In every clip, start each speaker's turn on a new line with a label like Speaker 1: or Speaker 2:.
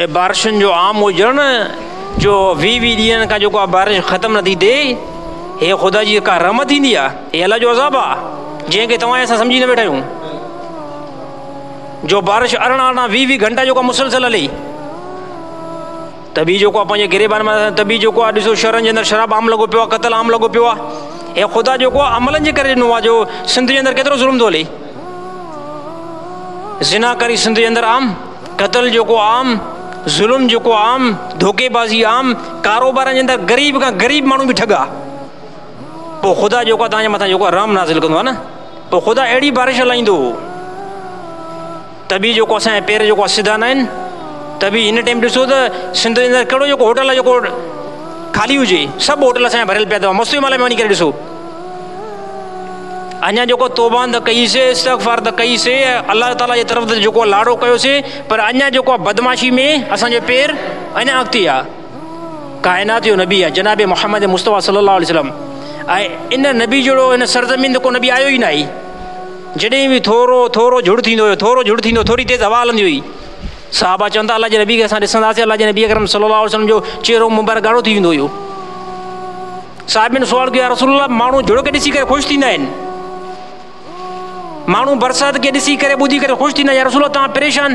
Speaker 1: बारिशुनि जो आम हुजण जो 20 ॾींहंनि खां जेको आहे बारिश ख़तमु नथी थिए, हे ख़ुदा जी का रहमत थींदी आहे, हे अलाह जो अज़ाब आहे जंहिंखे तव्हां असां सम्झी न वेठा आहियूं। जो बारिश 18-20 घंटा जेको मुसलसल हले, तभी जेको आहे पंहिंजे गिरेबान में, तभी जेको आहे ॾिसो शहरनि जे अंदरि शराब आम लॻो पियो आहे, क़तल आम लॻो पियो आहे। हे ख़ुदा जेको आहे अमलनि जे करे ॾिनो आहे। जो सिंध जे अंदरि केतिरो ज़ुल्म थो हले, ज़िनाकारी सिंध जे अंदरि आम, क़तल जेको आम, ज़ुल्म जेको आम, धोखेबाज़ी आम, कारोबारनि जे अंदरि ग़रीब खां ग़रीब माण्हू बि ठॻा। पोइ ख़ुदा जेको आहे तव्हांजे मथां जेको आहे रहम नाज़िल कंदो आहे न, पोइ ख़ुदा अहिड़ी बारिश हलाईंदो, तभी जेको असांजा पेर जेको आहे सिधा न आहिनि। तभी हिन टाइम ॾिसो त सिंध जे अंदरि कहिड़ो जेको होटल जेको ख़ाली हुजे, सभु होटल असांजा भरियल पिया अथव। मस्ती माल में वञी करे ॾिसो, अञा जेको तौबान त कईसीं, इस्तग़फ़ार त कईसीं, अलाह ताला जे तरफ़ त जेको लाड़ो कयोसीं, पर अञा जेको आहे बदमाशी में असांजो पेर अञा अॻिते आहे। काइनात जो नबी आहे जनाब मोहम्मद मुस्तफ़ा सल्लल्लाहु अलैहि वसल्लम, ऐं इन नबी जहिड़ो इन सरज़मीन ते को नबी आयो ई न आहे। जॾहिं बि थोरो थोरो झुड़ थींदो हुयो, थोरो झुड़ थींदो, थोरी तेज़ हवा हलंदी हुई, साहबा चवंदा अलाह जे नबी खे असां ॾिसंदासीं, अलाह जे नबी अकरम सल्लल्लाहु अलैहि वसल्लम जो चेहरो मुबारक ॻाढ़ो थी वेंदो हुयो। साहिबनि सुवाल कयो, या रसूलल्लाह, माण्हू झुड़ खे ॾिसी करे ख़ुशि थींदा आहिनि, माण्हू बरसाति खे ॾिसी करे ॿुधी करे ख़ुशि थींदा, या रसूलल्लाह तव्हां परेशान?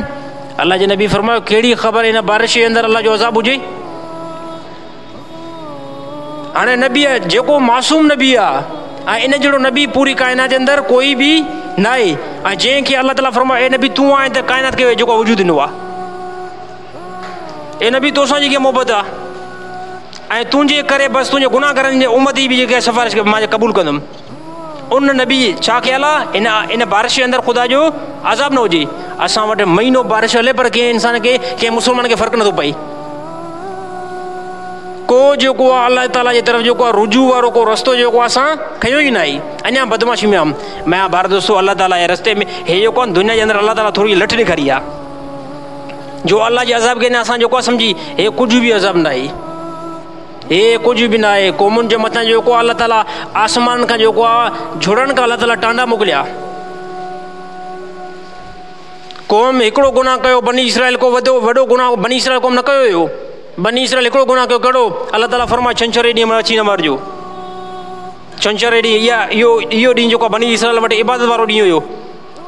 Speaker 1: अलाह जे नबी फरमायो, कहिड़ी ख़बर हिन बारिश जे अंदरि अलाह जो अज़ाब हुजे। हाणे नबी जेको मासूम नबी आहे, ऐं इन जहिड़ो नबी पूरी काइनात जे अंदरि कोई बि न आहे, ऐं जंहिंखे अलाह ताला फरमायो, ए नबी तूं आहे त काइनात खे जेको वजूद ॾिनो आहे, ए नबी तोसां जेकी मोहबत आहे, ऐं तुंहिंजे करे बसि तुंहिंजे गुनाहगारनि जे उम्मती बि जेके सिफ़ारिश मां क़बूल कंदुमि। उन नबी छा ख़्यालु आहे, इन बारिश जे अंदरि ख़ुदा जो अज़ाब न हुजे। असां वटि महीनो बारिश हले, पर कंहिं इंसान खे, कंहिं मुस्लमान खे फ़र्क़ु नथो पए। को जेको आहे अलाह ताला जे तरफ़ जेको आहे रुजू वारो को रस्तो जेको आहे असां खयो ई न आहे, अञा बदमाशी में आम। मैं भारत दोस्तों, अल्लाह ताला जे रस्ते में हे जेको आहे दुनिया जे अंदरि अल्लाह ताला थोरी लठ ॾेखारी आहे, जो अल्लाह जे अज़ाब खे न असां जेको आहे सम्झी हे कुझु बि अज़ाब न आहे, हे कुझु बि न आहे। क़ौमुनि जे मथां जेको आहे अल्लाह ताला आसमान खां जेको आहे झुड़नि खां अल्लाह ताला टांडा मोकिलिया। क़ौम हिकिड़ो गुनाह कयो, बनी इसराइल को वॾो गुनाह बनी इसराइल क़ौम न कयो हुयो। बनी इसराइल हिकिड़ो गुनाह कयो, कहिड़ो? अल्लाह ताला फरमाए छंछरु ॾींहुं अची न मरजो। छंछरु ॾींहुं इहो ॾींहुं जेको बनी इसराइल वटि इबादत वारो ॾींहुं हुयो,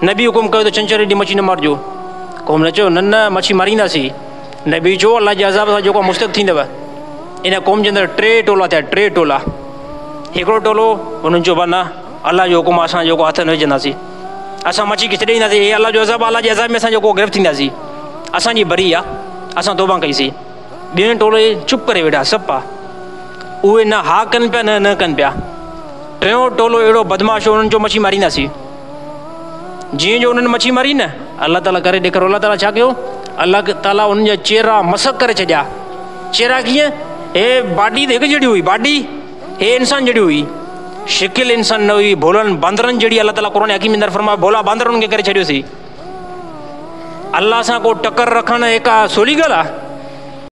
Speaker 1: नबी हुकुम कयो त छंछरु ॾींहुं मच्छी न मारिजो। क़ौम न चयो न मच्छी मारींदासीं। नबी चयो अल्लाह जे अज़ाब सां जेको मुस्तक़ थींदव। इन क़ौम जे अंदरि 3 टोला थिया, 3 टोला। हिकिड़ो टोलो उन्हनि चयो न, अल्लाह जो हुकुम असां जेको हथ न विझंदासीं, असां मच्छी खे छॾे ईंदासीं, हे अल्लाह जो अज़ाब, अल्लाह जे अज़ाब में असां जेको गिरफ़्त थींदासीं, असांजी बरी आहे, असां तौबा कईसीं। ॿिए टोले चुप करे वेठा, सभु आहे, उहे न हा कनि पिया न कनि पिया। टियों टोलो अहिड़ो बदमाश हो, उन्हनि जो मच्छी मारींदासीं। जीअं जो उन्हनि मच्छी मारी न, अल्लाह ताला करे ॾेखारो। अल्लाह ताला छा कयो? अल्लाह ताला उन्हनि जा चेहरा मसक करे छॾिया। चेहरा कीअं? हे बाडी त हिकु जहिड़ी हुई, बाडी हे इंसान जहिड़ी हुई, शिकिल इंसान न हुई, भोलनि बांदरनि जहिड़ी। अल्लाह ताला क़ुरान हकीम अंदरि फरमायो, भोला बांदर उन्हनि खे करे छॾियोसीं। अल्लाह सां को टकर रखणु हिकु सवली ॻाल्हि आहे?